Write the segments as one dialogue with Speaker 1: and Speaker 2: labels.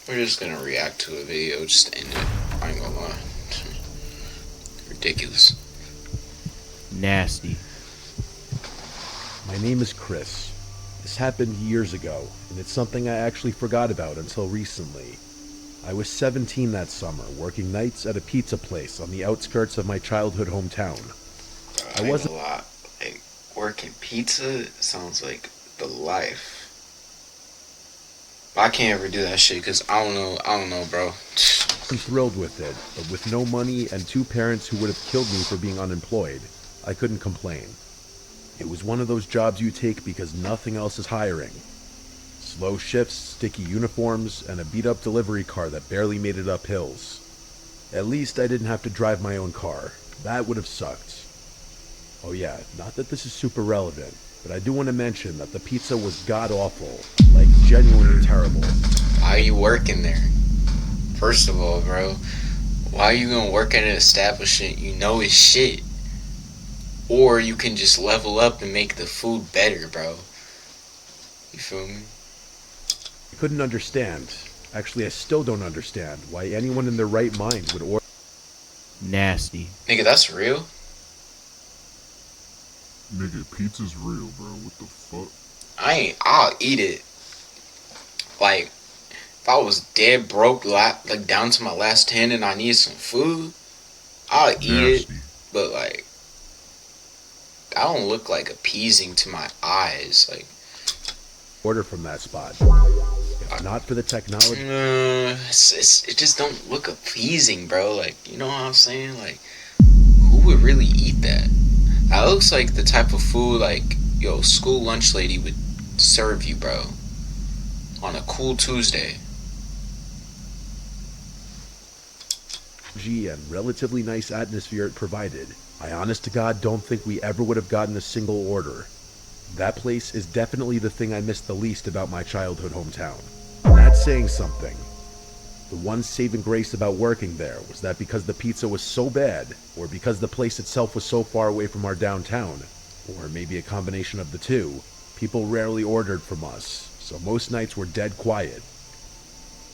Speaker 1: We're just gonna react to a video, just end it. I ain't gonna lie. Ridiculous.
Speaker 2: Nasty.
Speaker 3: My name is Chris. This happened years ago, and it's something I actually forgot about until recently. I was 17 that summer, working nights at a pizza place on the outskirts of my childhood hometown.
Speaker 1: I wasn't a lot. Like, working pizza sounds like the life. I can't ever do that shit because I don't know, bro.
Speaker 3: I'm thrilled with it, but with no money and two parents who would have killed me for being unemployed, I couldn't complain. It was one of those jobs you take because nothing else is hiring. Slow shifts, sticky uniforms, and a beat-up delivery car that barely made it up hills. At least I didn't have to drive my own car. That would have sucked. Oh yeah, not that this is super relevant, but I do want to mention that the pizza was god-awful. Like, genuinely terrible.
Speaker 1: Why are you working there? First of all, bro, why are you gonna work at an establishment you know is shit? Or you can just level up and make the food better, bro. You feel me?
Speaker 3: I couldn't understand. Actually, I still don't understand why anyone in their right mind would order.
Speaker 2: Nasty.
Speaker 1: Nigga, that's real?
Speaker 4: Nigga, pizza's real, bro. What the fuck?
Speaker 1: I'll eat it. Like, if I was dead broke, like down to my last 10 and I needed some food, I'll eat it. But like, I don't look like appeasing to my eyes. Like,
Speaker 3: order from that spot. If not for the technology.
Speaker 1: It just don't look appeasing, bro. Like, you know what I'm saying? Like, who would really eat that? That looks like the type of food, like, yo, school lunch lady would serve you, bro. On a cool Tuesday.
Speaker 3: And relatively nice atmosphere it provided, I honest to God don't think we ever would have gotten a single order. That place is definitely the thing I missed the least about my childhood hometown. And that's saying something. The one saving grace about working there was that because the pizza was so bad, or because the place itself was so far away from our downtown, or maybe a combination of the two, people rarely ordered from us, so most nights were dead quiet.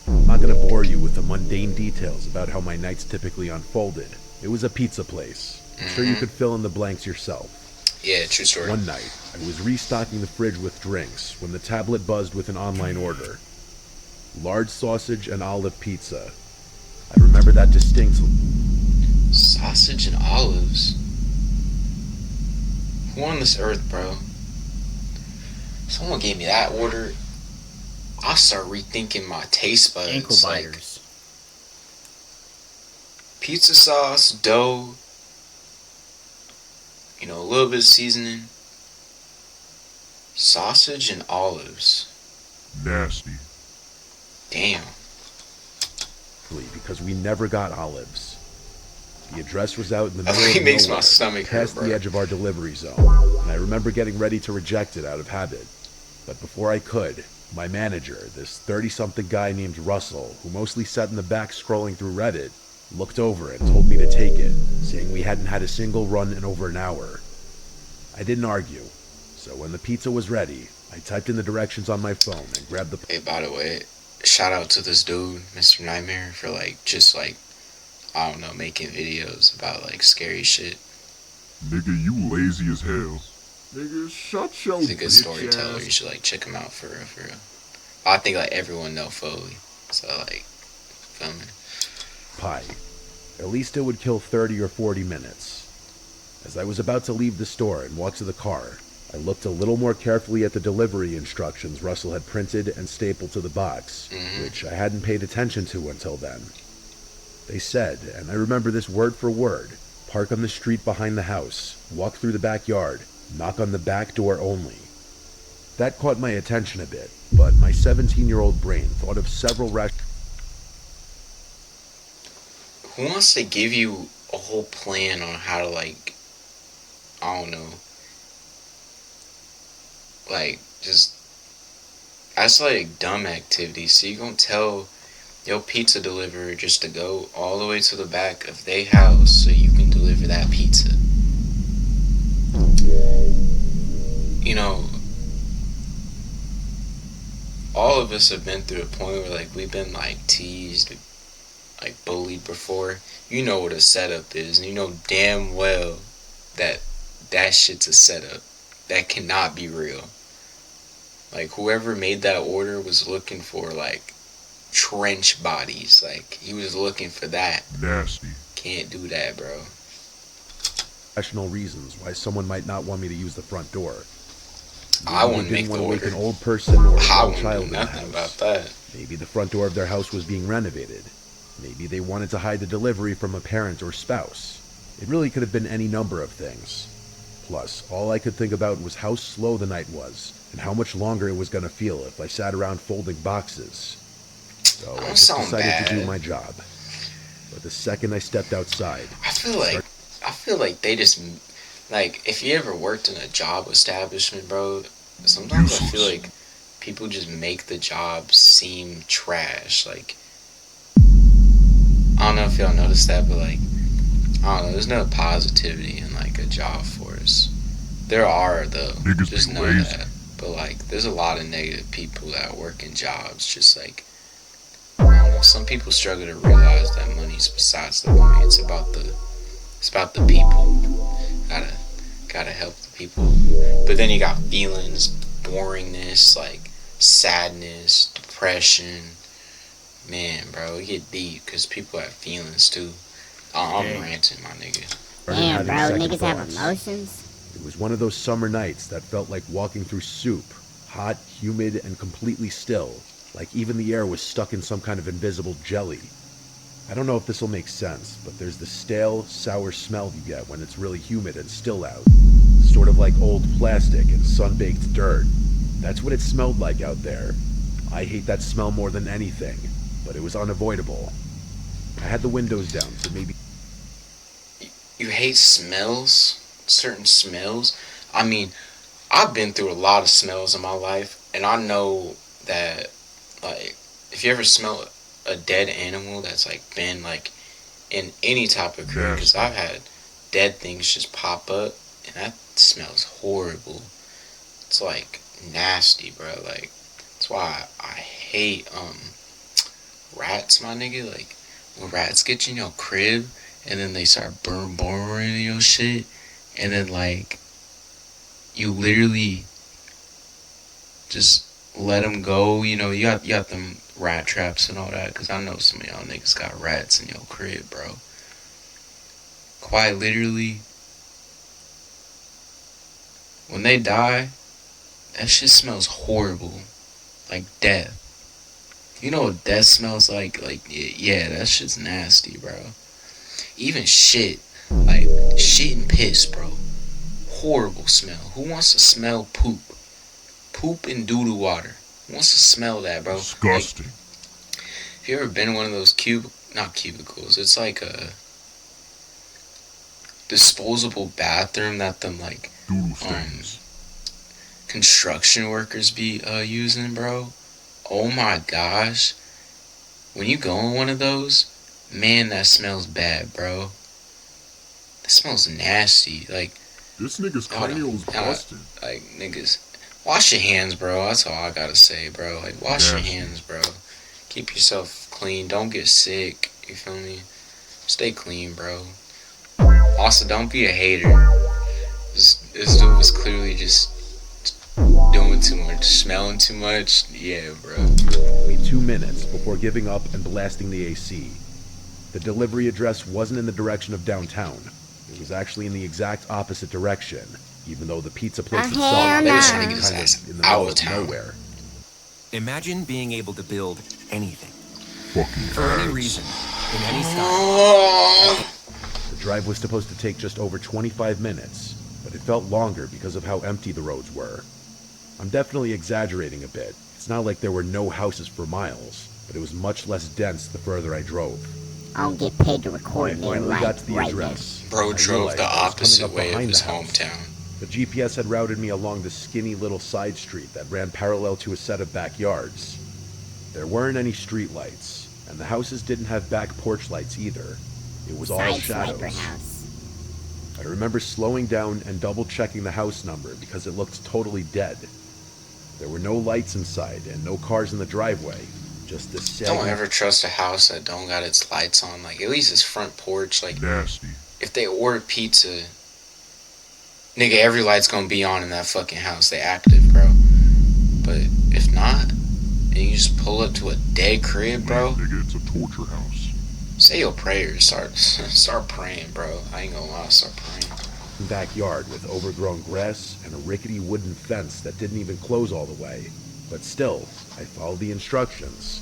Speaker 3: I'm not going to bore you with the mundane details about how my nights typically unfolded. It was a pizza place. I'm sure you could fill in the blanks yourself.
Speaker 1: Yeah, true story.
Speaker 3: One night, I was restocking the fridge with drinks when the tablet buzzed with an online order. Large sausage and olive pizza. I remember that distinctly.
Speaker 1: Sausage and olives? Who on this earth, bro? Someone gave me that order. I'll start rethinking my taste buds.
Speaker 2: Ankle biters.
Speaker 1: Like, pizza sauce, dough, you know, a little bit of seasoning, sausage and olives.
Speaker 4: Nasty.
Speaker 1: Damn.
Speaker 3: Because we never got olives. The address was out in the middle of
Speaker 1: It makes
Speaker 3: nowhere,
Speaker 1: my stomach hurt,
Speaker 3: past
Speaker 1: bro.
Speaker 3: the edge of our delivery zone, and I remember getting ready to reject it out of habit. But before I could, my manager, this 30-something guy named Russell, who mostly sat in the back scrolling through Reddit, looked over and told me to take it, saying we hadn't had a single run in over an hour. I didn't argue, so when the pizza was ready, I typed in the directions on my phone and grabbed the...
Speaker 1: Hey, by the way, shout out to this dude, Mr. Nightmare, for just I don't know, making videos about scary shit.
Speaker 4: Nigga, you lazy as hell. Nigga, shut your
Speaker 1: He's a good
Speaker 4: bitch
Speaker 1: storyteller.
Speaker 4: ass.
Speaker 1: You should check him out for real, for real. I think everyone know Foley, so feel me?
Speaker 3: pie. At least it would kill 30 or 40 minutes. As I was about to leave the store and walk to the car, I looked a little more carefully at the delivery instructions Russell had printed and stapled to the box, which I hadn't paid attention to until then. They said, and I remember this word for word, park on the street behind the house, walk through the backyard, knock on the back door only. That caught my attention a bit, but my 17-year-old brain thought of several
Speaker 1: Who wants to give you a whole plan on how to I don't know, just, that's dumb activity. So you gonna tell your pizza deliverer just to go all the way to the back of their house so you can deliver that pizza. You know, all of us have been through a point where like we've been like teased, like bullied before. You know what a setup is, and you know damn well that that shit's a setup. That cannot be real. Like whoever made that order was looking for like trench bodies. Like he was looking for that.
Speaker 4: Nasty.
Speaker 1: Can't do that, bro.
Speaker 3: Rational reasons why someone might not want me to use the front door.
Speaker 1: I
Speaker 3: Maybe
Speaker 1: wouldn't
Speaker 3: they
Speaker 1: make
Speaker 3: didn't
Speaker 1: the
Speaker 3: want to wake
Speaker 1: order.
Speaker 3: an old person or a
Speaker 1: I
Speaker 3: young
Speaker 1: wouldn't
Speaker 3: child
Speaker 1: do
Speaker 3: in the
Speaker 1: nothing
Speaker 3: house.
Speaker 1: about that.
Speaker 3: Maybe the front door of their house was being renovated. Maybe they wanted to hide the delivery from a parent or spouse. It really could have been any number of things. Plus, all I could think about was how slow the night was, and how much longer it was going to feel if I sat around folding boxes. So I
Speaker 1: Don't
Speaker 3: just
Speaker 1: sound
Speaker 3: decided to do
Speaker 1: bad.
Speaker 3: my job. But the second I stepped outside,
Speaker 1: I feel like they just like if you ever worked in a job establishment, bro. Sometimes I feel like people just make the job seem trash. Like I don't know if y'all noticed that, but like I don't know. There's no positivity in like a job force. There are though.
Speaker 4: Niggas
Speaker 1: Just
Speaker 4: be
Speaker 1: know
Speaker 4: lazy.
Speaker 1: that. But like, there's a lot of negative people that work in jobs. Just like I don't know. Some people struggle to realize that money's besides the point. It's about the people. Gotta help the people. But then you got feelings, boringness, like sadness, depression. Man, bro, it get deep because people have feelings too. I'm
Speaker 2: Dang.
Speaker 1: ranting, my nigga.
Speaker 3: started
Speaker 5: Damn,
Speaker 3: having
Speaker 5: bro,
Speaker 3: second
Speaker 5: niggas have
Speaker 3: thoughts.
Speaker 5: emotions.
Speaker 3: It was one of those summer nights that felt like walking through soup, hot, humid, and completely still, like even the air was stuck in some kind of invisible jelly. I don't know if this will make sense, but there's the stale, sour smell you get when it's really humid and still out. Sort of like old plastic and sun-baked dirt. That's what it smelled like out there. I hate that smell more than anything, but it was unavoidable. I had the windows down, so maybe
Speaker 1: You hate smells? Certain smells? I mean, I've been through a lot of smells in my life, and I know that, like, if you ever smell a dead animal that's, like, been, like, in any type of crib, because I've had dead things just pop up, and that smells horrible. It's, like, nasty, bro. Like, that's why I hate, rats, my nigga. Like, when rats get you in your crib, and then they start burning your shit, and then like you literally just let them go. You know, you got them rat traps and all that. Cause I know some of y'all niggas got rats in your crib, bro. Quite literally, when they die, that shit smells horrible, like death. You know what death smells like? Like, yeah, that shit's nasty, bro. Even shit, like shit and piss, bro. Horrible smell. Who wants to smell poop? Poop and doo-doo water. Who wants to smell that, bro?
Speaker 4: Disgusting.
Speaker 1: Like, have you ever been in one of those not cubicles, it's like a disposable bathroom that them like
Speaker 4: Doodle stains.
Speaker 1: construction workers be using, bro? Oh my gosh. When you go in one of those, man, that smells bad, bro. That smells nasty. Like,
Speaker 4: This nigga's
Speaker 1: Hold on.
Speaker 4: cranial's busted.
Speaker 1: like niggas, wash your hands, bro. That's all I gotta say, bro. Like, wash your
Speaker 4: Nasty.
Speaker 1: hands, bro. Keep yourself clean. Don't get sick. You feel me? Stay clean, bro. Also, don't be a hater. This dude was clearly just doing too much, smelling too much. Yeah, bro.
Speaker 3: me 2 minutes before giving up and blasting the AC. The delivery address wasn't in the direction of downtown. It was actually in the exact opposite direction, even though the pizza place
Speaker 5: hell
Speaker 3: itself
Speaker 5: no.
Speaker 3: was
Speaker 5: They
Speaker 3: kind
Speaker 1: was trying to get his
Speaker 3: of
Speaker 1: ass
Speaker 3: in the
Speaker 1: out
Speaker 3: middle
Speaker 1: of
Speaker 3: of
Speaker 1: town.
Speaker 3: nowhere.
Speaker 6: Imagine being able to build anything,
Speaker 4: Fucking
Speaker 6: for any
Speaker 4: ass.
Speaker 6: reason, in any style.
Speaker 1: Oh,
Speaker 3: The drive was supposed to take just over 25 minutes, but it felt longer because of how empty the roads were. I'm definitely exaggerating a bit. It's not like there were no houses for miles, but it was much less dense the further I drove.
Speaker 5: I don't get paid to
Speaker 3: When I
Speaker 5: record their
Speaker 3: finally
Speaker 5: life
Speaker 3: got to the
Speaker 5: right
Speaker 3: address,
Speaker 1: bro
Speaker 3: I
Speaker 1: drove
Speaker 3: realized
Speaker 1: the
Speaker 3: I was coming
Speaker 1: opposite
Speaker 3: up
Speaker 1: way of
Speaker 3: behind
Speaker 1: his
Speaker 3: the house.
Speaker 1: hometown.
Speaker 3: The GPS had routed me along the skinny little side street that ran parallel to a set of backyards. There weren't any street lights, and the houses didn't have back porch lights either. It was all
Speaker 5: Side swiper
Speaker 3: shadows.
Speaker 5: house.
Speaker 3: I remember slowing down and double checking the house number because it looked totally dead. There were no lights inside and no cars in the driveway. Just this
Speaker 1: Don't
Speaker 3: sagging...
Speaker 1: ever trust a house that don't got its lights on. Like, at least its front porch. Like,
Speaker 4: Nasty.
Speaker 1: if they order pizza, nigga, every light's gonna be on in that fucking house. They active, bro. But if not, and you just pull up to a dead crib, bro,
Speaker 4: Nigga, it's a torture house.
Speaker 1: say your prayers. Start praying, bro. I ain't gonna lie, start praying.
Speaker 3: backyard with overgrown grass and a rickety wooden fence that didn't even close all the way. But still, I followed the instructions.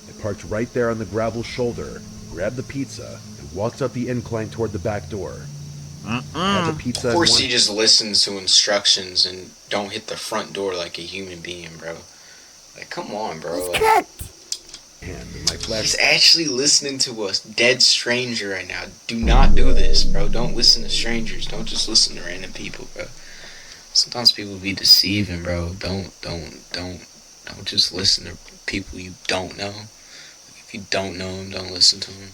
Speaker 3: I parked right there on the gravel shoulder, grabbed the pizza, and walked up the incline toward the back door. I had the pizza
Speaker 1: Of
Speaker 3: in
Speaker 1: course,
Speaker 3: one-
Speaker 1: he just listens to instructions and don't hit the front door like a human being, bro. Like, come on, bro. Like,
Speaker 3: hand and my flash.
Speaker 1: he's actually listening to a dead stranger right now. Do not do this, bro. Don't listen to strangers. Don't just listen to random people, bro. Sometimes people be deceiving, bro. Don't just listen to people you don't know. If you don't know them, don't listen to them.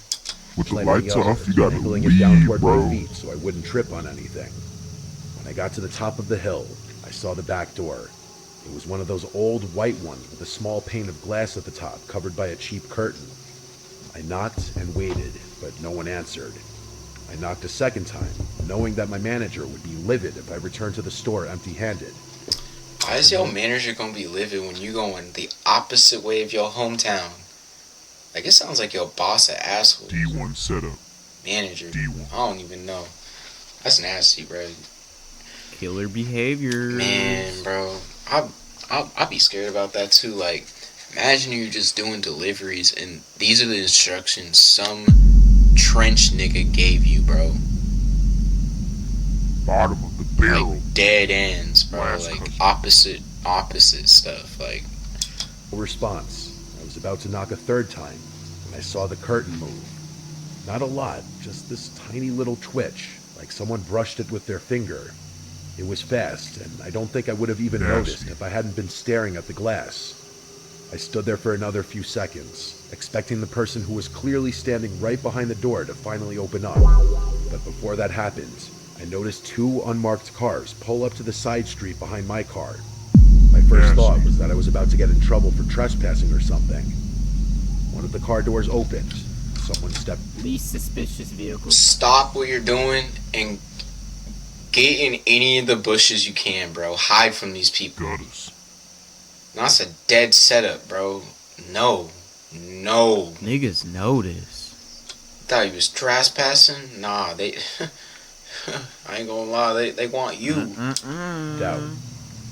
Speaker 4: With the
Speaker 3: Letting
Speaker 4: lights
Speaker 3: the
Speaker 4: off, you gotta
Speaker 3: angling it down
Speaker 4: leave,
Speaker 3: toward
Speaker 4: bro.
Speaker 3: my feet so I wouldn't trip on anything. When I got to the top of the hill, I saw the back door. It was one of those old white ones with a small pane of glass at the top covered by a cheap curtain. I knocked and waited, but no one answered. I knocked a second time, knowing that my manager would be livid if I returned to the store empty-handed.
Speaker 1: Why is your manager gonna be livid when you going the opposite way of your hometown? Like, it sounds like your boss an asshole.
Speaker 4: D1 setup.
Speaker 1: Manager.
Speaker 4: D1.
Speaker 1: I don't even know. That's nasty, bro.
Speaker 2: Killer behavior.
Speaker 1: Man, bro. I'd be scared about that too. Like, imagine you're just doing deliveries and these are the instructions some trench nigga gave you, bro.
Speaker 4: Bottom of the barrel.
Speaker 1: Like, dead ends, bro.
Speaker 4: Last
Speaker 1: Like,
Speaker 4: customer.
Speaker 1: opposite stuff. Like,
Speaker 3: No response. I was about to knock a third time when I saw the curtain move. Not a lot, just this tiny little twitch, like someone brushed it with their finger. It was fast, and I don't think I would have even
Speaker 4: Nasty.
Speaker 3: noticed if I hadn't been staring at the glass. I stood there for another few seconds, expecting the person who was clearly standing right behind the door to finally open up. But before that happened, I noticed two unmarked cars pull up to the side street behind my car. My first
Speaker 4: Nasty.
Speaker 3: thought was that I was about to get in trouble for trespassing or something. One of the car doors opened. Someone stepped.
Speaker 2: Least suspicious vehicle.
Speaker 1: stop what you're doing and get in any of the bushes you can, bro. Hide from these people.
Speaker 4: Got us.
Speaker 1: That's a dead setup, bro. No.
Speaker 2: Niggas know this.
Speaker 1: Thought he was trespassing? Nah, they... I ain't gonna lie, they want you.
Speaker 3: Doubt.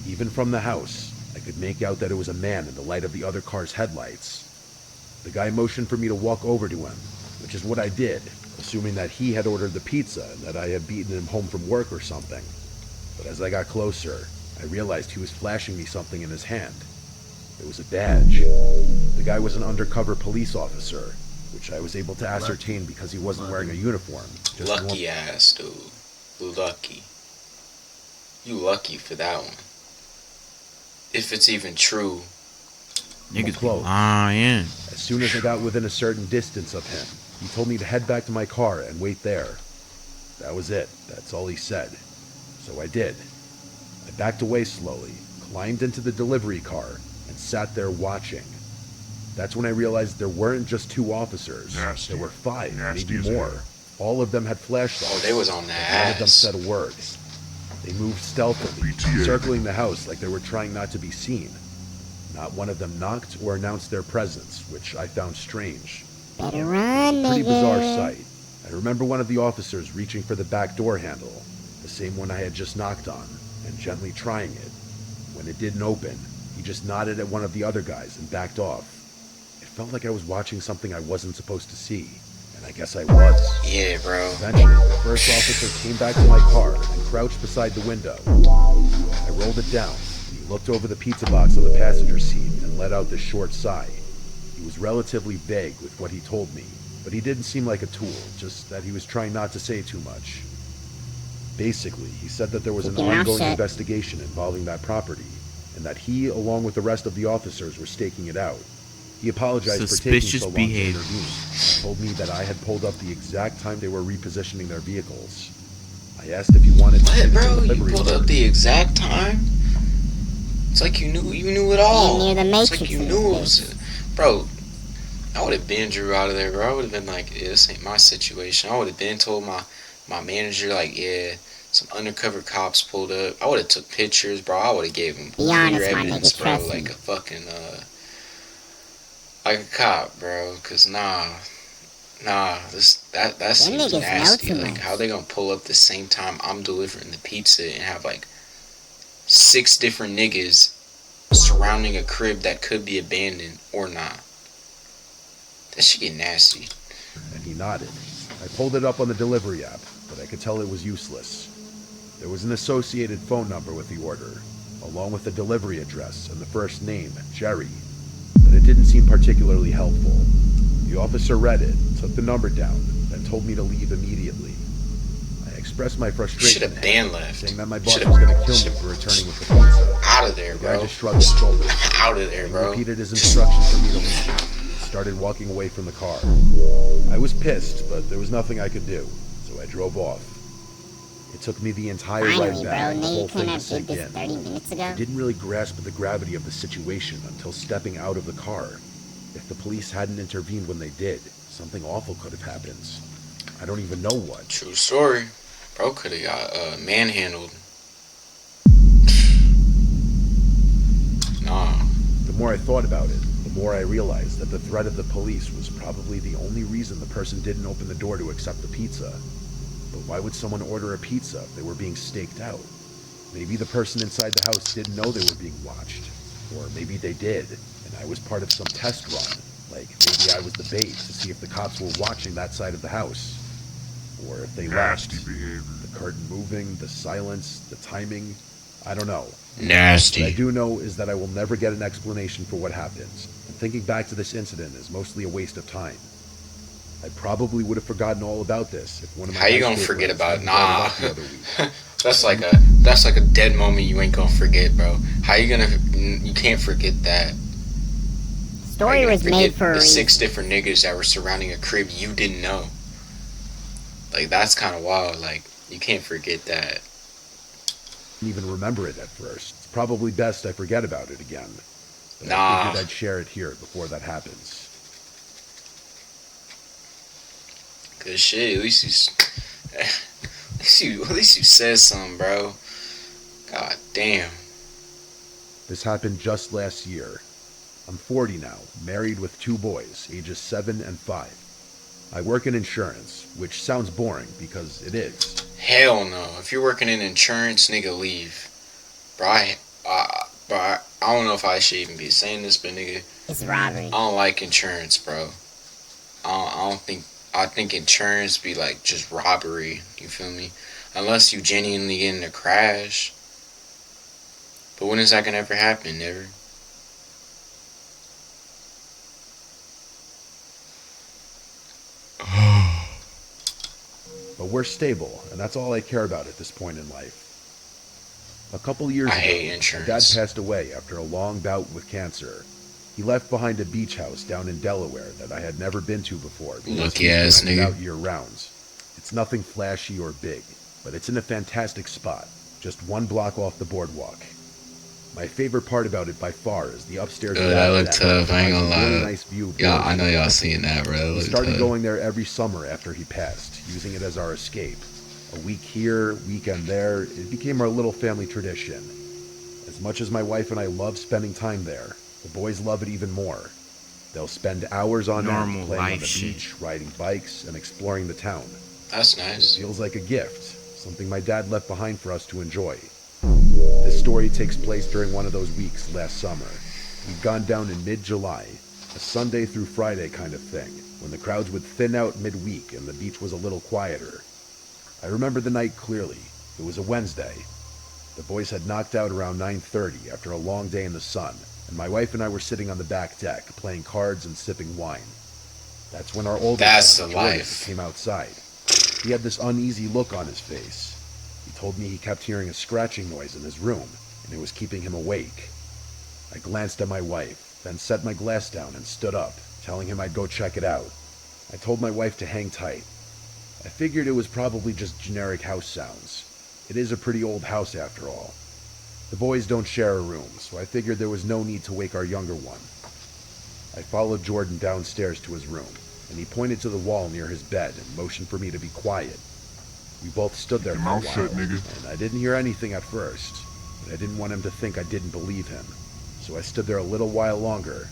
Speaker 3: Even from the house, I could make out that it was a man in the light of the other car's headlights. The guy motioned for me to walk over to him, which is what I did, assuming that he had ordered the pizza and that I had beaten him home from work or something. But as I got closer, I realized he was flashing me something in his hand. It was a badge. The guy was an undercover police officer, which I was able to ascertain because he wasn't wearing a uniform. Just
Speaker 1: Lucky ass, dude. Lucky. You lucky for that one. If it's even true.
Speaker 2: Niggas be
Speaker 3: close.
Speaker 2: lying.
Speaker 3: As soon as I got within a certain distance of him, he told me to head back to my car and wait there. That was it. That's all he said. So I did. I backed away slowly, climbed into the delivery car, and sat there watching. That's when I realized there weren't just two officers.
Speaker 4: Nasty.
Speaker 3: There were five,
Speaker 4: Nasty
Speaker 3: maybe
Speaker 4: as
Speaker 3: more.
Speaker 4: hell.
Speaker 3: All of them had flashlights.
Speaker 1: Oh, they was on that
Speaker 3: None of them
Speaker 1: ass.
Speaker 3: said a word. They moved stealthily,
Speaker 4: BTA.
Speaker 3: circling the house like they were trying not to be seen. Not one of them knocked or announced their presence, which I found strange.
Speaker 5: Better run,
Speaker 3: Pretty bizarre
Speaker 5: nigga.
Speaker 3: sight. I remember one of the officers reaching for the back door handle, the same one I had just knocked on, and gently trying it. When it didn't open, he just nodded at one of the other guys and backed off. It felt like I was watching something I wasn't supposed to see, and I guess I was.
Speaker 1: Yeah, bro.
Speaker 3: Eventually, the first officer came back to my car and crouched beside the window. I rolled it down, and he looked over the pizza box on the passenger seat and let out this short sigh. He was relatively vague with what he told me, but he didn't seem like a tool, just that he was trying not to say too much. Basically, he said that there was an
Speaker 5: Keep your mouth
Speaker 3: ongoing
Speaker 5: shut.
Speaker 3: investigation involving that property, and that he, along with the rest of the officers, were staking it out. He apologized for taking
Speaker 2: Suspicious
Speaker 3: so long
Speaker 2: behavior.
Speaker 3: to intervene. He told me that I had pulled up the exact time they were repositioning their vehicles. I asked if he wanted to
Speaker 1: What,
Speaker 3: send a
Speaker 1: bro? You
Speaker 3: delivery
Speaker 1: pulled
Speaker 3: order.
Speaker 1: up the exact time? It's like you knew it all.
Speaker 5: Damn near the
Speaker 1: It's
Speaker 5: Matrix
Speaker 1: like you
Speaker 5: in
Speaker 1: knew it
Speaker 5: this
Speaker 1: was, bro. I would have been Drew out of there, bro. I would have been like, yeah, this ain't my situation. I would have been told my manager, like, yeah, some undercover cops pulled up. I would have took pictures, bro. I would have gave him
Speaker 5: Be
Speaker 1: clear
Speaker 5: honest, my
Speaker 1: evidence,
Speaker 5: nigga,
Speaker 1: bro.
Speaker 5: trust
Speaker 1: Like
Speaker 5: me.
Speaker 1: a fucking, like a cop, bro. Cause nah, that's
Speaker 5: Them
Speaker 1: seems
Speaker 5: niggas know
Speaker 1: nasty.
Speaker 5: too
Speaker 1: Like,
Speaker 5: much.
Speaker 1: how they gonna pull up the same time I'm delivering the pizza and have like 6 different niggas surrounding a crib that could be abandoned or not? That shit get nasty.
Speaker 3: And he nodded. I pulled it up on the delivery app, but I could tell it was useless. There was an associated phone number with the order, along with the delivery address and the first name, Jerry, but it didn't seem particularly helpful. The officer read it, took the number down, and told me to leave immediately. I expressed my
Speaker 1: Should
Speaker 3: frustration
Speaker 1: have
Speaker 3: to
Speaker 1: been
Speaker 3: him,
Speaker 1: left.
Speaker 3: saying that my boss
Speaker 1: Shoulda-
Speaker 3: was going to kill me for returning with the pizza.
Speaker 1: Out of there,
Speaker 3: The guy
Speaker 1: bro.
Speaker 3: just shrugged his shoulders.
Speaker 1: Out of there,
Speaker 3: He
Speaker 1: bro.
Speaker 3: repeated his instructions for me to leave and started walking away from the car. I was pissed, but there was nothing I could do, so I drove off. It took me the entire ride
Speaker 5: Finally, bro.
Speaker 3: back for the
Speaker 5: Now you
Speaker 3: whole thing
Speaker 5: couldn't
Speaker 3: to
Speaker 5: have did
Speaker 3: sink
Speaker 5: this
Speaker 3: in.
Speaker 5: 30 minutes ago.
Speaker 3: I didn't really grasp the gravity of the situation until stepping out of the car. If the police hadn't intervened when they did, something awful could have happened. I don't even know what.
Speaker 1: True story. Bro could have got manhandled. Nah.
Speaker 3: The more I thought about it, the more I realized that the threat of the police was probably the only reason the person didn't open the door to accept the pizza. But why would someone order a pizza if they were being staked out? Maybe the person inside the house didn't know they were being watched. Or maybe they did, and I was part of some test run. Like, maybe I was the bait to see if the cops were watching that side of the house. Or if they left.
Speaker 4: Nasty behavior.
Speaker 3: The curtain moving, the silence, the timing. I don't know. What I
Speaker 1: Nasty.
Speaker 3: do know is that I will never get an explanation for what happens, and thinking back to this incident is mostly a waste of time. I probably would have forgotten all about this if one of my
Speaker 1: How you
Speaker 3: high
Speaker 1: gonna
Speaker 3: school
Speaker 1: forget
Speaker 3: friends
Speaker 1: about
Speaker 3: hadn't brought it
Speaker 1: nah?
Speaker 3: up the other week.
Speaker 1: that's like a dead moment you ain't gonna forget, bro. How you gonna? You can't forget that. How
Speaker 5: Story
Speaker 1: you gonna
Speaker 5: was made
Speaker 1: forget
Speaker 5: for a
Speaker 1: the
Speaker 5: reason.
Speaker 1: 6 different niggas that were surrounding a crib you didn't know. Like, that's kind of wild. Like, you can't forget that.
Speaker 3: Didn't even remember it at first. It's probably best I forget about it again. But I
Speaker 1: Nah.
Speaker 3: figured I'd share it here before that happens.
Speaker 1: Good shit. At least you said something, bro. God damn.
Speaker 3: This happened just last year. I'm 40 now, married with 2 boys, ages 7 and 5. I work in insurance, which sounds boring because it is.
Speaker 1: Hell no. If you're working in insurance, nigga, leave. Bro, I don't know if I should even be saying this, but nigga,
Speaker 5: It's robbery.
Speaker 1: I don't like insurance, bro. I think insurance be like just robbery. You feel me? Unless you genuinely get in a crash. But when is that gonna ever happen? Never.
Speaker 3: But we're stable, and that's all I care about at this point in life. A couple years
Speaker 1: I
Speaker 3: ago,
Speaker 1: hate
Speaker 3: my dad
Speaker 1: insurance.
Speaker 3: passed away after a long bout with cancer. He left behind a beach house down in Delaware that I had never been to before because
Speaker 1: Lucky
Speaker 3: he
Speaker 1: ass
Speaker 3: rented
Speaker 1: nigga.
Speaker 3: out year rounds. It's nothing flashy or big, but it's in a fantastic spot, just 1 block off the boardwalk. My favorite part about it by far is the upstairs.
Speaker 1: Yo, that look
Speaker 3: deck
Speaker 1: tough, I ain't gonna
Speaker 3: provides a really
Speaker 1: lie.
Speaker 3: nice view of
Speaker 1: Yeah,
Speaker 3: Georgia.
Speaker 1: I know y'all seen that, bro. That
Speaker 3: We
Speaker 1: look
Speaker 3: started
Speaker 1: tough.
Speaker 3: going there every summer after he passed, using it as our escape. A week here, weekend there, it became our little family tradition. As much as my wife and I love spending time there, the boys love it even more. They'll spend hours on
Speaker 2: Normal
Speaker 3: end playing on
Speaker 2: life
Speaker 3: the
Speaker 2: shit.
Speaker 3: beach, riding bikes, and exploring the town.
Speaker 1: That's
Speaker 3: It
Speaker 1: nice.
Speaker 3: feels like a gift, something my dad left behind for us to enjoy. This story takes place during one of those weeks last summer. We'd gone down in mid-July, a Sunday through Friday kind of thing, when the crowds would thin out midweek and the beach was a little quieter. I remember the night clearly. It was a Wednesday. The boys had knocked out around 9:30 after a long day in the sun, and my wife and I were sitting on the back deck playing cards and sipping wine. That's when our oldest
Speaker 1: That's
Speaker 3: son,
Speaker 1: the
Speaker 3: Jordan,
Speaker 1: life.
Speaker 3: came outside. He had this uneasy look on his face. He told me he kept hearing a scratching noise in his room, and it was keeping him awake. I glanced at my wife, then set my glass down and stood up, telling him I'd go check it out. I told my wife to hang tight. I figured it was probably just generic house sounds. It is a pretty old house after all. The boys don't share a room, so I figured there was no need to wake our younger one. I followed Jordan downstairs to his room, and he pointed to the wall near his bed and motioned for me to be quiet. We both stood there
Speaker 4: Keep
Speaker 3: for
Speaker 4: your
Speaker 3: a
Speaker 4: mouth
Speaker 3: while,
Speaker 4: shut, nigga.
Speaker 3: and I didn't hear anything at first, but I didn't want him to think I didn't believe him, so I stood there a little while longer.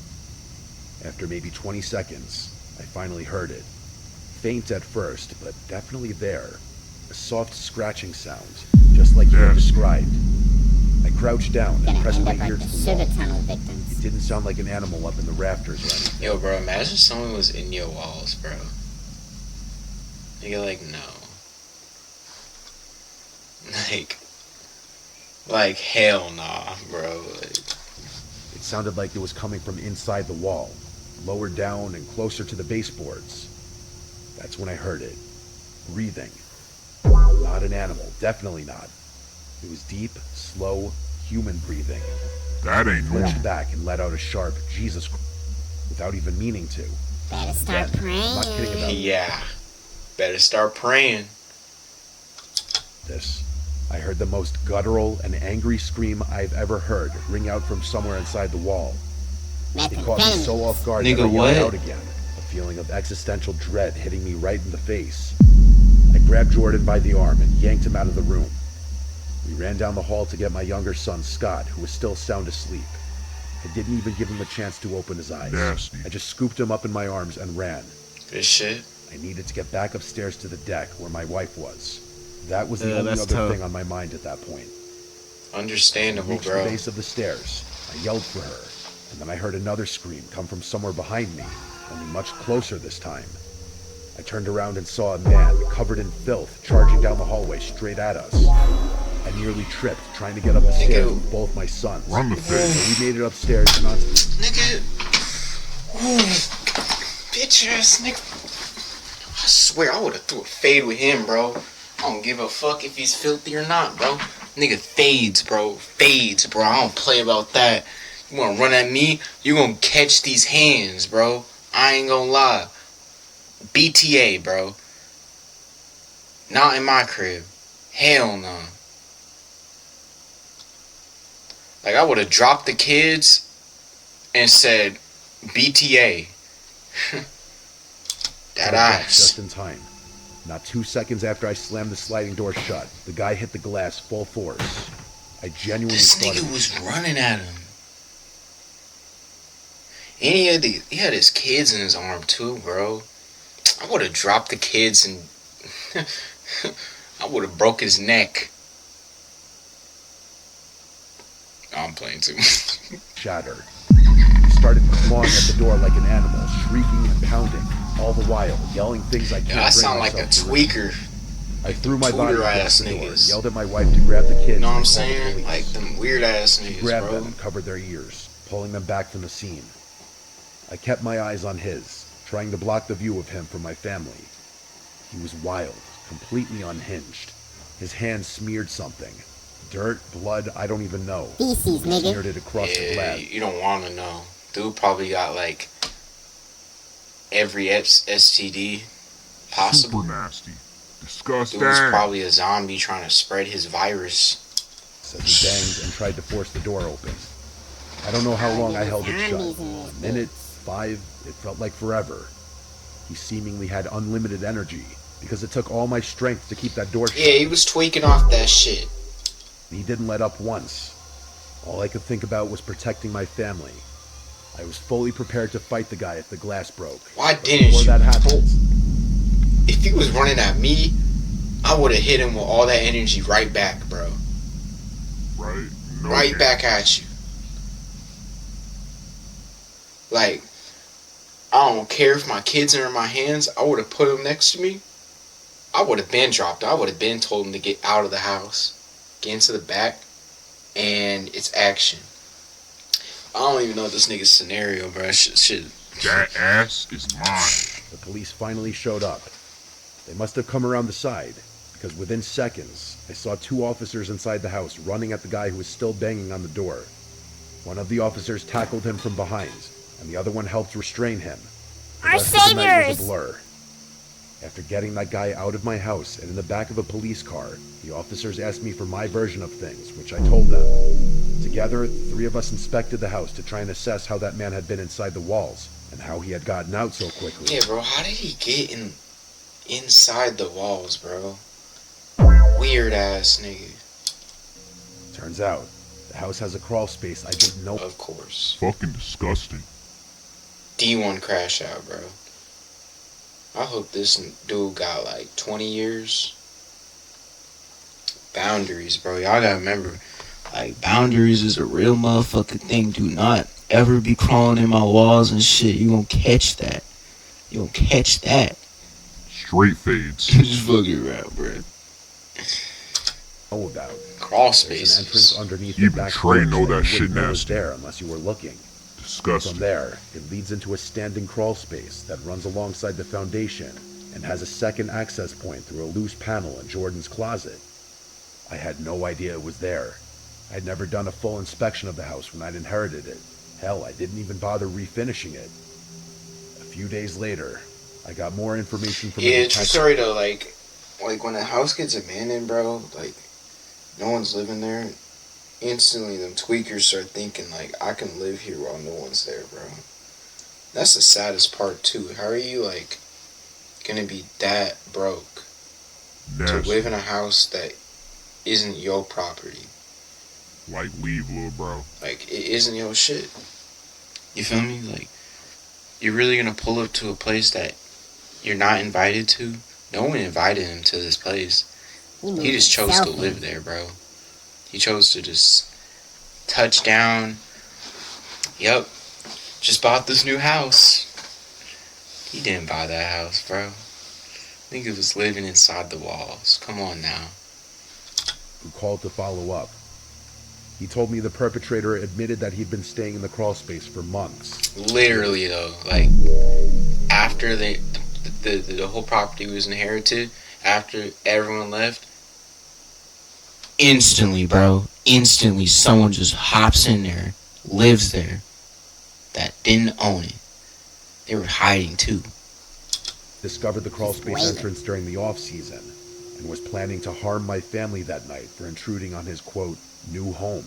Speaker 3: After maybe 20 seconds, I finally heard it. Faint at first, but definitely there. A soft scratching sound, just like you had described. I crouched down and
Speaker 5: Gonna
Speaker 3: pressed
Speaker 5: end
Speaker 3: my
Speaker 5: up like
Speaker 3: ear
Speaker 5: the
Speaker 3: to the wall.
Speaker 5: sugar tunnel victims.
Speaker 3: It didn't sound like an animal up in the rafters or anything.
Speaker 1: Yo, bro, imagine someone was in your walls, bro. Nigga, like, no. Like, hell nah, bro. Like,
Speaker 3: It sounded like it was coming from inside the wall, lower down and closer to the baseboards. That's when I heard it. Breathing. Not an animal, definitely not. It was deep, slow, human breathing.
Speaker 4: That ain't normal.
Speaker 3: Flinched back and let out a sharp Jesus without even meaning to.
Speaker 5: Better start
Speaker 3: Then,
Speaker 5: praying.
Speaker 3: I'm not kidding about
Speaker 1: yeah. Better start praying.
Speaker 3: this. I heard the most guttural and angry scream I've ever heard ring out from somewhere inside the wall. It caught me so off guard that I
Speaker 1: Nigga,
Speaker 3: yelled
Speaker 1: what?
Speaker 3: out again, a feeling of existential dread hitting me right in the face. I grabbed Jordan by the arm and yanked him out of the room. We ran down the hall to get my younger son, Scott, who was still sound asleep. I didn't even give him a chance to open his eyes.
Speaker 4: Nasty.
Speaker 3: I just scooped him up in my arms and ran.
Speaker 1: Good shit.
Speaker 3: I needed to get back upstairs to the deck where my wife was. That was the
Speaker 2: Yeah,
Speaker 3: only
Speaker 2: that's
Speaker 3: other
Speaker 2: tough.
Speaker 3: thing on my mind at that point. I
Speaker 1: Understandable,
Speaker 3: reached the
Speaker 1: bro.
Speaker 3: base of the stairs. I yelled for her, and then I heard another scream come from somewhere behind me, only much closer this time. I turned around and saw a man covered in filth charging down the hallway straight at us. I nearly tripped trying to get up the stairs with both my sons.
Speaker 4: Run the
Speaker 3: So
Speaker 4: face.
Speaker 3: we made it upstairs and onto
Speaker 1: Nigga. Ooh, bitch ass nigga. I swear I would have threw a fade with him, bro. I don't give a fuck if he's filthy or not, bro. Nigga fades, bro. Fades, bro. I don't play about that. You wanna run at me? You gonna catch these hands, bro. I ain't gonna lie. BTA, bro. Not in my crib. Hell no. Like, I would have dropped the kids and said, BTA. That ass.
Speaker 3: just in time. Not 2 seconds after I slammed the sliding door shut, the guy hit the glass full force. I genuinely
Speaker 1: This
Speaker 3: thought
Speaker 1: nigga was running at him. And he had his kids in his arm too, bro. I would have dropped the kids and I would have broke his neck. I'm playing too.
Speaker 3: shattered. He started clawing at the door like an animal, shrieking and pounding, all the while yelling things I can't
Speaker 1: Yeah, I
Speaker 3: bring
Speaker 1: sound like a
Speaker 3: myself to repeat.
Speaker 1: tweaker.
Speaker 3: I threw my body
Speaker 1: Tweaker
Speaker 3: across
Speaker 1: ass
Speaker 3: the door,
Speaker 1: niggas.
Speaker 3: yelled at my wife to grab the kids.
Speaker 1: You know what I'm
Speaker 3: and call the
Speaker 1: saying?
Speaker 3: police.
Speaker 1: Like them weird ass
Speaker 3: She
Speaker 1: niggas,
Speaker 3: grabbed
Speaker 1: bro.
Speaker 3: them and covered their ears, pulling them back from the scene. I kept my eyes on his, trying to block the view of him from my family. He was wild, completely unhinged. His hands smeared something. Dirt, blood, I don't even know.
Speaker 5: Feces,
Speaker 3: He
Speaker 5: nigga.
Speaker 3: smeared it across the
Speaker 1: Yeah,
Speaker 3: glass.
Speaker 1: you don't want to know. Dude probably got like every STD possible.
Speaker 4: Super nasty. Disgusting.
Speaker 1: Dude was probably a zombie trying to spread his virus.
Speaker 3: As he banged and tried to force the door open. I don't know how long I held it shut.
Speaker 5: Zombies in this
Speaker 3: A minute, 5, it felt like forever. He seemingly had unlimited energy, because it took all my strength to keep that door shut.
Speaker 1: Yeah, he was tweaking off that shit.
Speaker 3: He didn't let up once. All I could think about was protecting my family. I was fully prepared to fight the guy if the glass broke.
Speaker 1: Why
Speaker 3: But
Speaker 1: didn't
Speaker 3: before
Speaker 1: you?
Speaker 3: that happened,
Speaker 1: If he was running at me, I would have hit him with all that energy right back, bro.
Speaker 4: Right? No
Speaker 1: Right
Speaker 4: game.
Speaker 1: back at you. Like, I don't care if my kids are in my hands. I would have put them next to me. I would have been dropped. I would have been told him to get out of the house, get into the back, and it's action. I don't even know this nigga's scenario, bro. Shit.
Speaker 4: That ass is mine.
Speaker 3: the police finally showed up. They must have come around the side, because within seconds, I saw 2 officers inside the house running at the guy who was still banging on the door. One of the officers tackled him from behind, and the other one helped restrain him. The
Speaker 5: Our
Speaker 3: rest of the night was
Speaker 5: saviors!
Speaker 3: a blur. After getting that guy out of my house and in the back of a police car, the officers asked me for my version of things, which I told them. Together, the three of us inspected the house to try and assess how that man had been inside the walls and how he had gotten out so quickly.
Speaker 1: Yeah, bro, how did he get inside the walls, bro? Weird ass nigga.
Speaker 3: Turns out, the house has a crawl space I didn't know.
Speaker 1: Of course.
Speaker 4: Fucking disgusting.
Speaker 1: D1 crash out, bro. I hope this dude got like 20 years. Boundaries, bro. Y'all gotta remember, like, boundaries is a real motherfucking thing. Do not ever be crawling in my walls and shit. You gonna catch that. You gonna catch that.
Speaker 4: Straight fades.
Speaker 1: Just fucking around, bro.
Speaker 3: Know about.
Speaker 1: Crawl
Speaker 3: There's
Speaker 1: spaces.
Speaker 3: an entrance underneath
Speaker 4: Even
Speaker 3: the back
Speaker 4: Trey
Speaker 3: porch
Speaker 4: know that
Speaker 3: you
Speaker 4: shit
Speaker 3: wouldn't know was
Speaker 4: nasty.
Speaker 3: there unless you were looking. From
Speaker 4: Disgusting.
Speaker 3: there, it leads into a standing crawl space that runs alongside the foundation and has a second access point through a loose panel in Jordan's closet. I had no idea it was there. I'd never done a full inspection of the house when I'd inherited it. Hell, I didn't even bother refinishing it. A few days later, I got more information from
Speaker 1: Yeah,
Speaker 3: the
Speaker 1: true
Speaker 3: detective.
Speaker 1: story though. Like when a house gets abandoned, bro, like no one's living there. Instantly, them tweakers start thinking like, I can live here while no one's there, bro. That's the saddest part too. How are you like gonna be that broke to
Speaker 4: Nasty.
Speaker 1: live in a house that isn't your property?
Speaker 4: Like, leave, little bro.
Speaker 1: Like, it isn't your shit. You feel me? Like, you're really gonna pull up to a place that you're not invited to? No one invited him to this place. He just chose to live there, bro. He chose to just touch down. Yep. Just bought this new house. He didn't buy that house, bro. I think it was living inside the walls. Come on now.
Speaker 3: Who called to follow up. He told me the perpetrator admitted that he'd been staying in the crawl space for months.
Speaker 1: Literally though, like after the whole property was inherited, after everyone left, instantly, bro, instantly someone just hops in there, lives there, that didn't own it. They were hiding too.
Speaker 3: Discovered the crawl space entrance during the off season and was planning to harm my family that night for intruding on his, quote, new home.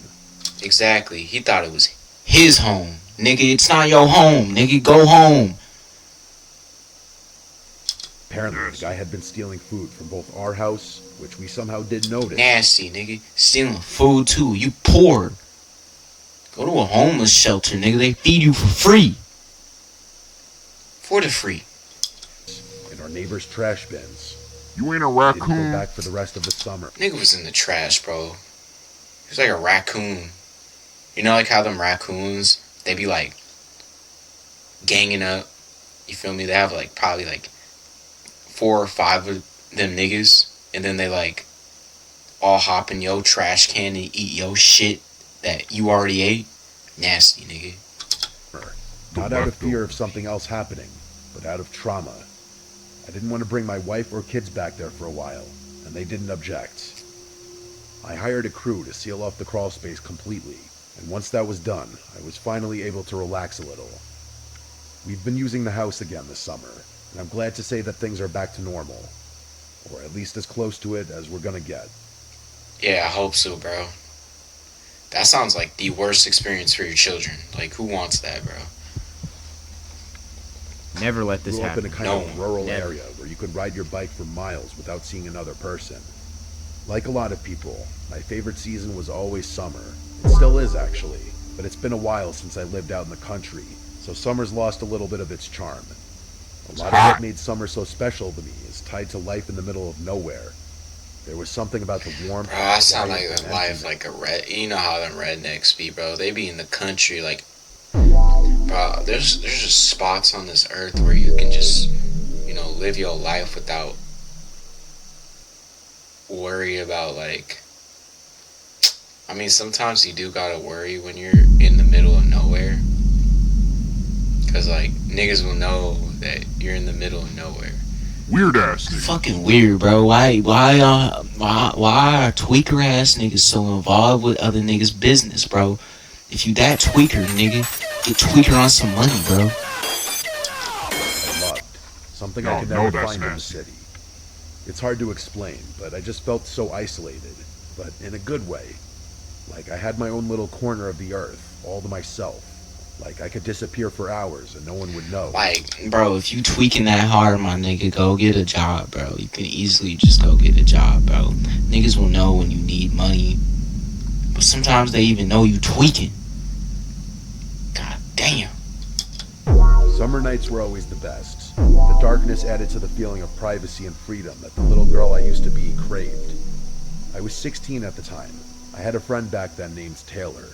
Speaker 1: Exactly. He thought it was his home. Nigga, it's not your home. Nigga, go home.
Speaker 3: Apparently, the guy had been stealing food from both our house, which we somehow did notice,
Speaker 1: Nasty, nigga. Stealing food too. You poor. Go to a homeless shelter, nigga. They feed you for free. For the free.
Speaker 3: in our neighbor's trash bins.
Speaker 4: You ain't a
Speaker 3: Didn't go
Speaker 4: raccoon.
Speaker 3: back for the rest of the summer.
Speaker 1: Nigga was in the trash, bro. He was like a raccoon. You know, like how them raccoons, they be like ganging up. You feel me? They have like probably like 4 or 5 of them niggas, and then they like all hop in your trash can and eat your shit that you already ate. Nasty, nigga.
Speaker 3: Not out of fear of something else happening, but out of trauma. I didn't want to bring my wife or kids back there for a while, and they didn't object. I hired a crew to seal off the crawl space completely, and once that was done, I was finally able to relax a little. We've been using the house again this summer, and I'm glad to say that things are back to normal, or at least as close to it as we're gonna get.
Speaker 1: Yeah, I hope so, bro. That sounds like the worst experience for your children. Like, who wants that, bro?
Speaker 2: Never let this
Speaker 3: Grew up in
Speaker 2: happen.
Speaker 3: a kind
Speaker 1: No,
Speaker 3: of rural
Speaker 2: never.
Speaker 3: area where you could ride your bike for miles without seeing another person. Like a lot of people, my favorite season was always summer. It still is, actually, but it's been a while since I lived out in the country, so summer's lost a little bit of its charm. A lot of what made summer so special to me is tied to life in the middle of nowhere. There was something about the warmth.
Speaker 1: Bro, I sound like
Speaker 3: quiet,
Speaker 1: a
Speaker 3: and
Speaker 1: life
Speaker 3: emptiness.
Speaker 1: like a red. You know how them rednecks be, bro. They be in the country, like, bro. There's just spots on this earth where you can just, you know, live your life without worry about like. I mean, sometimes you do gotta worry when you're in the middle of nowhere, cause like niggas will know that you're in the middle of nowhere.
Speaker 4: Weird ass nigga.
Speaker 1: Fucking weird, bro. Why are tweaker ass niggas so involved with other niggas' business, bro? If you that tweaker, nigga, get tweaker on some money, bro.
Speaker 3: I loved, something
Speaker 4: No,
Speaker 3: I could
Speaker 4: no,
Speaker 3: never
Speaker 4: that's
Speaker 3: find in the
Speaker 4: nasty.
Speaker 3: city. It's hard to explain, but I just felt so isolated, but in a good way. Like I had my own little corner of the earth, all to myself. Like I could disappear for hours and no one would know.
Speaker 1: Like, bro, if you tweaking that hard, my nigga, go get a job, bro. You can easily just go get a job, bro. Niggas will know when you need money. But sometimes they even know you tweaking. God damn.
Speaker 3: Summer nights were always the best. The darkness added to the feeling of privacy and freedom that the little girl I used to be craved. I was 16 at the time. I had a friend back then named Taylor.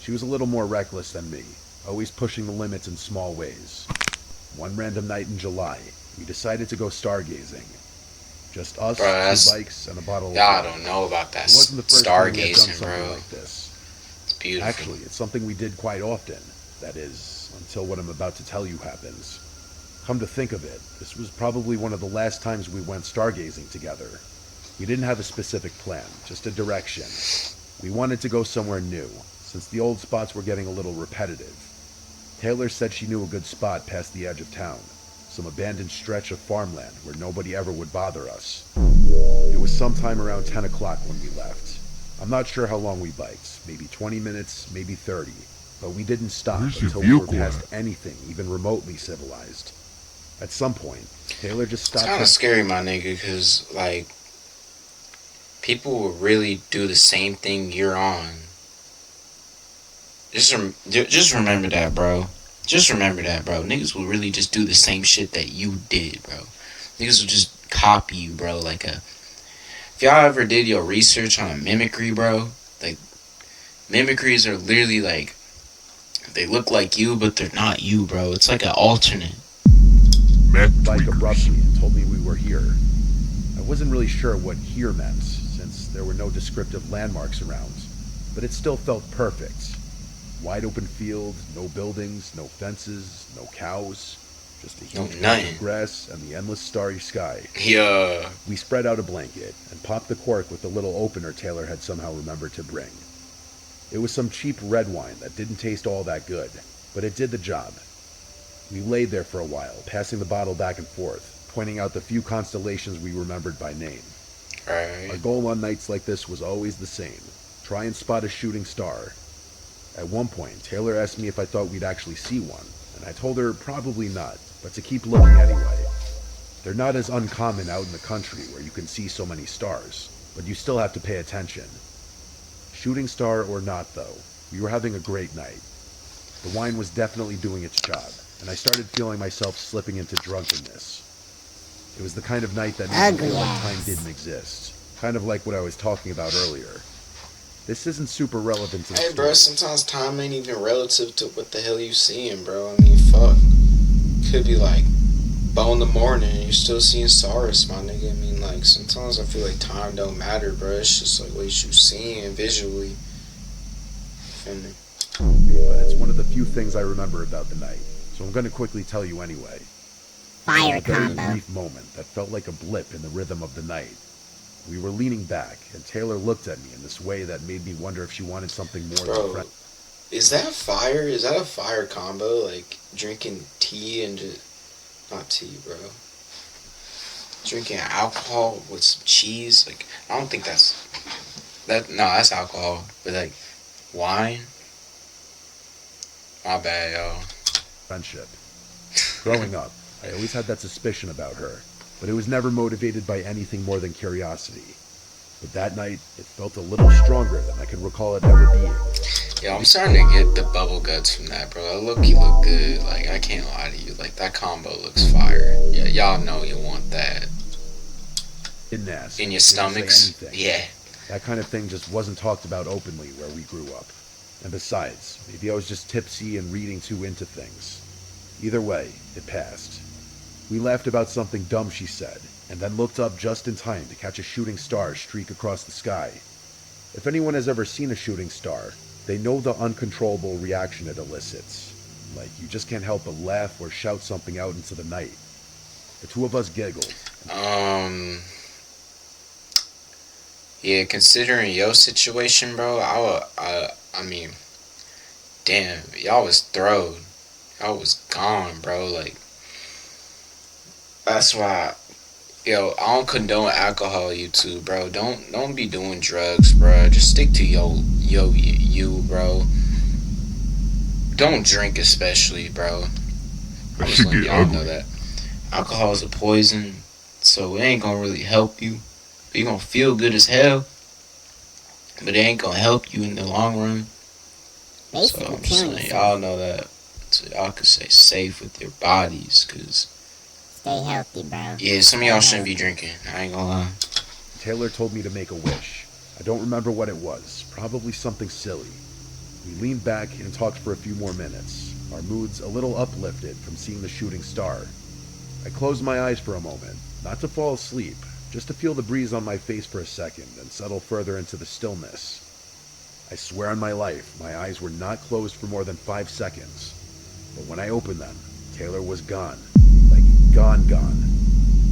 Speaker 3: She was a little more reckless than me, always pushing the limits in small ways. One random night in July, we decided to go stargazing. Just us,
Speaker 1: Bro, that's-
Speaker 3: two bikes, and a bottle of
Speaker 1: Y'all
Speaker 3: wine.
Speaker 1: don't know about that
Speaker 3: It wasn't the first time we had done
Speaker 1: stargazing,
Speaker 3: something
Speaker 1: bro.
Speaker 3: like this.
Speaker 1: It's beautiful.
Speaker 3: Actually, it's something we did quite often. That is, until what I'm about to tell you happens. Come to think of it, this was probably one of the last times we went stargazing together. We didn't have a specific plan, just a direction. We wanted to go somewhere new, since the old spots were getting a little repetitive. Taylor said she knew a good spot past the edge of town, some abandoned stretch of farmland where nobody ever would bother us. It was sometime around 10 o'clock when we left. I'm not sure how long we biked, maybe 20 minutes, maybe 30, but we didn't stop
Speaker 4: Where's your
Speaker 3: until we were
Speaker 4: vehicle
Speaker 3: past
Speaker 4: at?
Speaker 3: anything even remotely civilized. At some point, Taylor just
Speaker 1: It's
Speaker 3: stopped.
Speaker 1: kind of scary, my nigga, because, like, people will really do the same thing you're on. Just remember that, bro. Just remember that, bro. Niggas will really just do the same shit that you did, bro. Niggas will just copy you, bro. Like if y'all ever did your research on a mimicry, bro, like, mimicries are literally like, they look like you, but they're not you, bro. It's like an alternate.
Speaker 4: Meth
Speaker 3: bike
Speaker 4: tweakers.
Speaker 3: abruptly and told me we were here. I wasn't really sure what here meant, since there were no descriptive landmarks around, but it still felt perfect. Wide open field, no buildings, no fences, no cows, just a huge patch
Speaker 1: nothing.
Speaker 3: of grass and the endless starry sky.
Speaker 1: Yeah.
Speaker 3: We spread out a blanket and popped the cork with the little opener Taylor had somehow remembered to bring. It was some cheap red wine that didn't taste all that good, but it did the job. We laid there for a while, passing the bottle back and forth, pointing out the few constellations we remembered by name.
Speaker 1: Right.
Speaker 3: Our goal on nights like this was always the same: try and spot a shooting star. At one point, Taylor asked me if I thought we'd actually see one, and I told her probably not, but to keep looking anyway. They're not as uncommon out in the country where you can see so many stars, but you still have to pay attention. Shooting star or not, though, we were having a great night. The wine was definitely doing its job, and I started feeling myself slipping into drunkenness. It was the kind of night that made me feel like time didn't exist, kind of like what I was talking about earlier. This isn't super relevant to the
Speaker 1: Hey,
Speaker 3: story.
Speaker 1: bro, sometimes time ain't even relative to what the hell you seeing, bro. I mean, fuck. Could be like about in the morning and you're still seeing stars, my nigga. I mean, like, sometimes I feel like time don't matter, bro. It's just like what you seeing visually. Feel me?
Speaker 3: But it's one of the few things I remember about the night, so I'm going to quickly tell you anyway.
Speaker 5: Fire
Speaker 3: A very
Speaker 5: combo.
Speaker 3: brief moment that felt like a blip in the rhythm of the night. We were leaning back, and Taylor looked at me in this way that made me wonder if she wanted something more than
Speaker 1: Bro,
Speaker 3: friend.
Speaker 1: is that fire? Is that a fire combo? Like, drinking tea and just... Not tea, bro. Drinking alcohol with some cheese? Like, I don't think that's... No, that's alcohol. But, like, wine? My bad, y'all.
Speaker 3: Friendship. Growing up, I always had that suspicion about her, but it was never motivated by anything more than curiosity. But that night, it felt a little stronger than I can recall it ever being.
Speaker 1: Yo, I'm starting to get the bubble guts from that, bro. That look good. Like, I can't lie to you. Like, that combo looks fire. Yeah, y'all know you want that.
Speaker 3: Didn't ask.
Speaker 1: In your
Speaker 3: didn't say
Speaker 1: stomachs?
Speaker 3: anything.
Speaker 1: Yeah.
Speaker 3: That kind of thing just wasn't talked about openly where we grew up. And besides, maybe I was just tipsy and reading too into things. Either way, it passed. We laughed about something dumb she said, and then looked up just in time to catch a shooting star streak across the sky. If anyone has ever seen a shooting star, they know the uncontrollable reaction it elicits. Like, you just can't help but laugh or shout something out into the night. The two of us giggled.
Speaker 1: Yeah, considering your situation, bro, I mean, damn, y'all was throwed. Y'all was gone, bro. Like, That's why, yo, I don't condone alcohol, YouTube, bro. Don't be doing drugs, bro. Just stick to you, bro. Don't drink, especially, bro.
Speaker 4: That
Speaker 1: I'm just
Speaker 4: shit
Speaker 1: letting
Speaker 4: get
Speaker 1: y'all know
Speaker 4: ugly.
Speaker 1: that alcohol is a poison, so it ain't gonna really help you. You're gonna feel good as hell, but it ain't gonna help you in the long run. So
Speaker 5: Basically,
Speaker 1: I'm just
Speaker 5: killing
Speaker 1: letting
Speaker 5: yourself.
Speaker 1: y'all know that, so y'all can stay safe with your bodies, cause
Speaker 5: Stay healthy, bro.
Speaker 1: yeah, some of y'all shouldn't be drinking. I ain't gonna lie.
Speaker 3: Taylor told me to make a wish. I don't remember what it was, probably something silly. We leaned back and talked for a few more minutes, our moods a little uplifted from seeing the shooting star. I closed my eyes for a moment, not to fall asleep, just to feel the breeze on my face for a second and settle further into the stillness. I swear on my life, my eyes were not closed for more than 5 seconds. But when I opened them, Taylor was gone. Like, gone.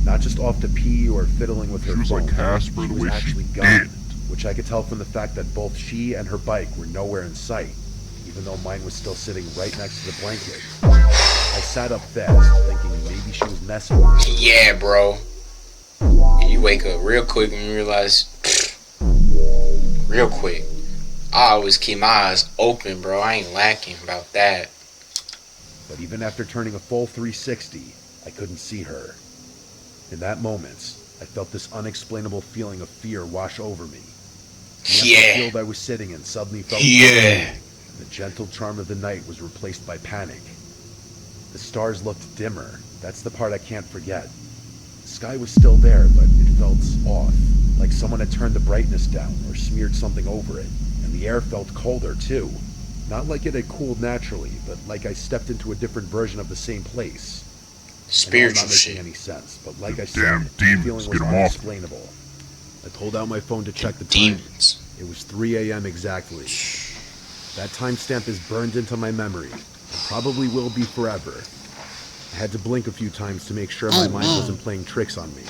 Speaker 3: Not just off to pee or fiddling with her
Speaker 4: She was
Speaker 3: phone.
Speaker 4: like Casper
Speaker 3: She
Speaker 4: the
Speaker 3: was
Speaker 4: way she
Speaker 3: actually
Speaker 4: did.
Speaker 3: gone, which I could tell from the fact that both she and her bike were nowhere in sight, even though mine was still sitting right next to the blanket. I sat up fast, thinking maybe she was messing with me.
Speaker 1: Yeah, bro. You wake up real quick and you realize, real quick. I always keep my eyes open, bro. I ain't lacking about that.
Speaker 3: But even after turning a full 360, I couldn't see her. In that moment, I felt this unexplainable feeling of fear wash over me. The empty
Speaker 1: Yeah.
Speaker 3: field I was sitting in suddenly felt
Speaker 1: Yeah.
Speaker 3: and the gentle charm of the night was replaced by panic. The stars looked dimmer. That's the part I can't forget. The sky was still there, but it felt off, like someone had turned the brightness down or smeared something over it. And the air felt colder, too. Not like it had cooled naturally, but like I stepped into a different version of the same place. I know I'm
Speaker 1: Spiritual
Speaker 3: not making
Speaker 1: shit.
Speaker 3: any sense, but like I
Speaker 4: Damn
Speaker 3: said, the
Speaker 4: demons,
Speaker 3: feeling was
Speaker 4: get 'em off me.
Speaker 3: unexplainable. I pulled out my phone to check the time.
Speaker 1: Demons.
Speaker 3: It was 3 a.m. exactly. That timestamp is burned into my memory, and probably will be forever. I had to blink a few times to make sure my mind wasn't playing tricks on me.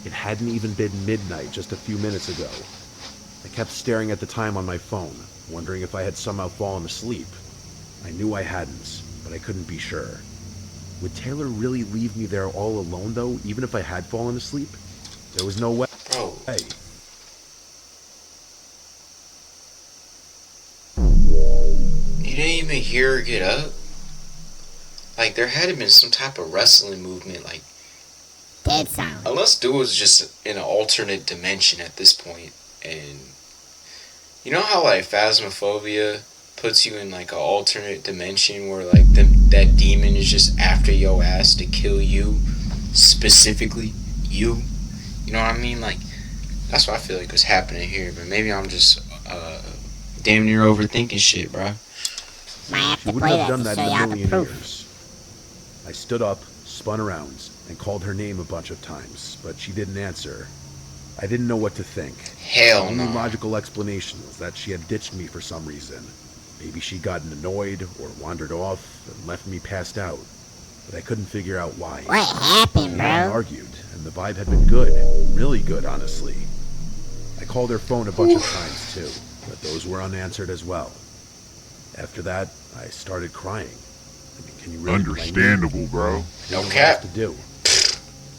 Speaker 3: It hadn't even been midnight just a few minutes ago. I kept staring at the time on my phone, wondering if I had somehow fallen asleep. I knew I hadn't, but I couldn't be sure. Would Taylor really leave me there all alone, though, even if I had fallen asleep? There was no way.
Speaker 1: Bro.
Speaker 3: Hey,
Speaker 1: You didn't even hear her get up? Like, there had to been some type of wrestling movement, like,
Speaker 5: Dead silent.
Speaker 1: unless dude was just in an alternate dimension at this point, and you know how like Phasmophobia puts you in like an alternate dimension where like that demon is just after your ass to kill you, specifically you. You know what I mean? Like that's what I feel like was happening here, but maybe I'm just damn near overthinking shit, bro.
Speaker 5: Might have
Speaker 3: she
Speaker 5: to
Speaker 3: wouldn't
Speaker 5: play
Speaker 3: have
Speaker 5: that
Speaker 3: done
Speaker 5: to
Speaker 3: that
Speaker 5: show
Speaker 3: in a
Speaker 5: y'all the
Speaker 3: million
Speaker 5: proof.
Speaker 3: years. I stood up, spun around, and called her name a bunch of times, but she didn't answer. I didn't know what to think.
Speaker 1: Hell
Speaker 3: The only
Speaker 1: no.
Speaker 3: logical explanation was that she had ditched me for some reason. Maybe she'd gotten annoyed or wandered off and left me passed out. But I couldn't figure out why.
Speaker 5: What happened,
Speaker 3: We hadn't
Speaker 5: bro?
Speaker 3: argued, and the vibe had been good. Really good, honestly. I called her phone a bunch of times, too, but those were unanswered as well. After that, I started crying. I mean, can you really blame me?
Speaker 4: Understandable, bro.
Speaker 3: I
Speaker 1: No
Speaker 3: didn't know
Speaker 1: cap.
Speaker 3: what else to do.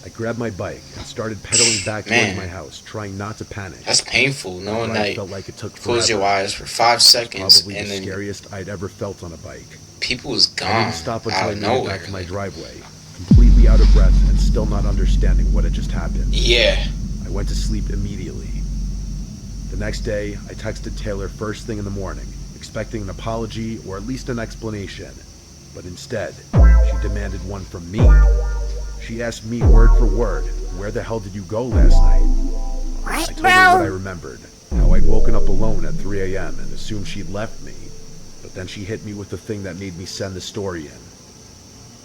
Speaker 3: I grabbed my bike and started pedaling back
Speaker 1: Man.
Speaker 3: towards my house, trying not to panic.
Speaker 1: That's painful knowing
Speaker 3: That ride
Speaker 1: that
Speaker 3: felt like it took
Speaker 1: close
Speaker 3: forever.
Speaker 1: your eyes for 5 seconds
Speaker 3: Probably
Speaker 1: and
Speaker 3: the
Speaker 1: then
Speaker 3: scariest I'd ever felt on a bike.
Speaker 1: people was
Speaker 3: I
Speaker 1: gone
Speaker 3: didn't stop until
Speaker 1: out
Speaker 3: I
Speaker 1: of
Speaker 3: made it
Speaker 1: nowhere.
Speaker 3: back to my
Speaker 1: Like,
Speaker 3: driveway, completely out of breath and still not understanding what had just happened.
Speaker 1: yeah.
Speaker 3: I went to sleep immediately. The next day, I texted Taylor first thing in the morning, expecting an apology or at least an explanation. But instead, she demanded one from me. She asked me word for word, "Where the hell did you go last night?" I
Speaker 5: What,
Speaker 3: told her what I
Speaker 5: bro?
Speaker 3: remembered, how I'd woken up alone at 3 a.m. and assumed she'd left me. But then she hit me with the thing that made me send the story in.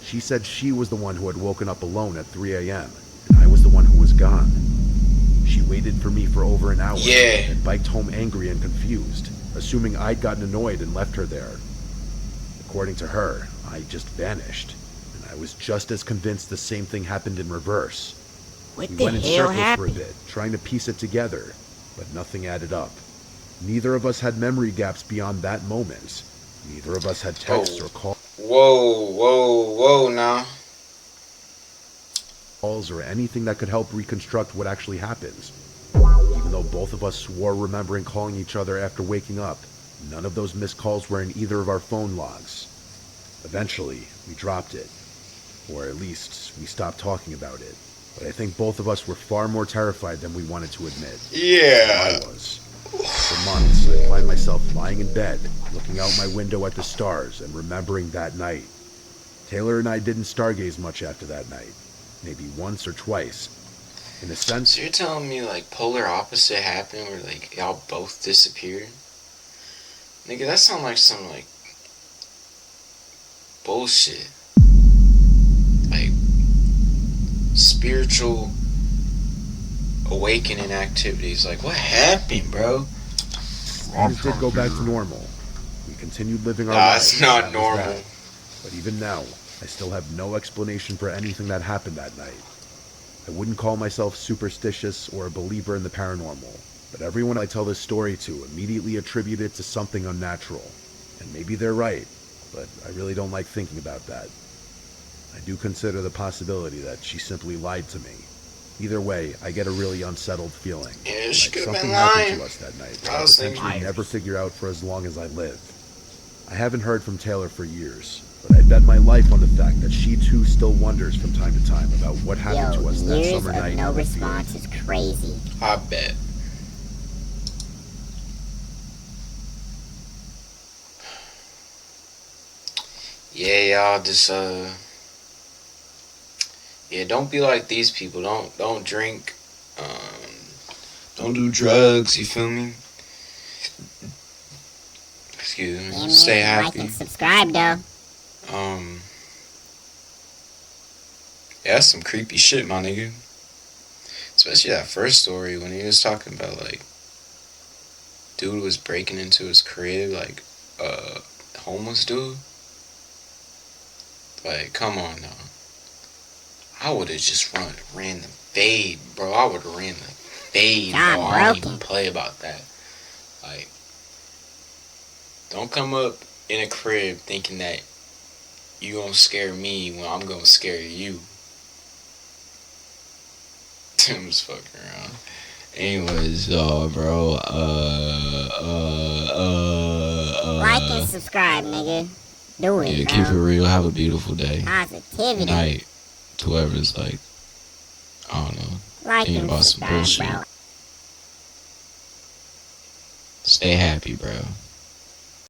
Speaker 3: She said she was the one who had woken up alone at 3 a.m., and I was the one who was gone. She waited for me for over an hour,
Speaker 1: Yeah.
Speaker 3: and biked home angry and confused, assuming I'd gotten annoyed and left her there. According to her, I just vanished, and I was just as convinced the same thing happened in reverse.
Speaker 5: What
Speaker 3: We
Speaker 5: the
Speaker 3: went in
Speaker 5: hell
Speaker 3: circles for a
Speaker 5: happened?
Speaker 3: bit, trying to piece it together, but nothing added up. Neither of us had memory gaps beyond that moment. Neither of us had texts or calls calls or anything that could help reconstruct what actually happened. Even though both of us swore remembering calling each other after waking up, none of those missed calls were in either of our phone logs. Eventually, we dropped it. Or at least, we stopped talking about it. But I think both of us were far more terrified than we wanted to admit.
Speaker 1: Yeah.
Speaker 3: I was. For months, I'd find myself lying in bed, looking out my window at the stars and remembering that night. Taylor and I didn't stargaze much after that night. Maybe once or twice. In a sense...
Speaker 1: So you're telling me, like, polar opposite happened where, like, y'all both disappeared? Nigga, that sounds like some, like, bullshit. Like, spiritual awakening activities. Like, what happened, bro?
Speaker 3: Things did go back to normal. We continued living our
Speaker 1: Nah,
Speaker 3: lives.
Speaker 1: it's not
Speaker 3: that was
Speaker 1: normal.
Speaker 3: that. But even now, I still have no explanation for anything that happened that night. I wouldn't call myself superstitious or a believer in the paranormal, but everyone I tell this story to immediately attribute it to something unnatural. And maybe they're right, but I really don't like thinking about that. I do consider the possibility that she simply lied to me. Either way, I get a really unsettled feeling.
Speaker 1: Yeah, she
Speaker 3: Like
Speaker 1: could have
Speaker 3: something
Speaker 1: been
Speaker 3: happened
Speaker 1: lying.
Speaker 3: to us that night.
Speaker 1: I
Speaker 3: I'll
Speaker 1: was thinking-
Speaker 3: potentially never figure out for as long as I live. I haven't heard from Taylor for years, but I bet my life on the fact that she too still wonders from time to time about what happened
Speaker 5: Yo,
Speaker 3: to us that
Speaker 5: years
Speaker 3: summer
Speaker 5: of
Speaker 3: night
Speaker 5: no
Speaker 3: in the field.
Speaker 5: response is crazy.
Speaker 1: I bet. Yeah, y'all just yeah, don't be like these people. Don't drink. Don't do drugs, you feel me? Excuse me.
Speaker 5: Damn,
Speaker 1: Stay
Speaker 5: man, like
Speaker 1: happy.
Speaker 5: and subscribe, though.
Speaker 1: Yeah, that's some creepy shit, my nigga. Especially that first story when he was talking about, like, dude was breaking into his crib, like, homeless dude. Like, come on now. I would have just ran the fade, bro. I would have ran the fade, bro.
Speaker 5: John
Speaker 1: I don't even
Speaker 5: broken.
Speaker 1: play about that. Like, don't come up in a crib thinking that you gonna scare me when I'm gonna scare you. I'm just fucking around. Anyways, bro,
Speaker 5: Like and subscribe, nigga. Do it,
Speaker 1: yeah,
Speaker 5: bro.
Speaker 1: keep it real. Have a beautiful day.
Speaker 5: Positivity.
Speaker 1: Night to whoever's like, I don't know,
Speaker 5: Like
Speaker 1: thinking
Speaker 5: and
Speaker 1: about some
Speaker 5: subscribe,
Speaker 1: bullshit.
Speaker 5: bro.
Speaker 1: Stay happy, bro.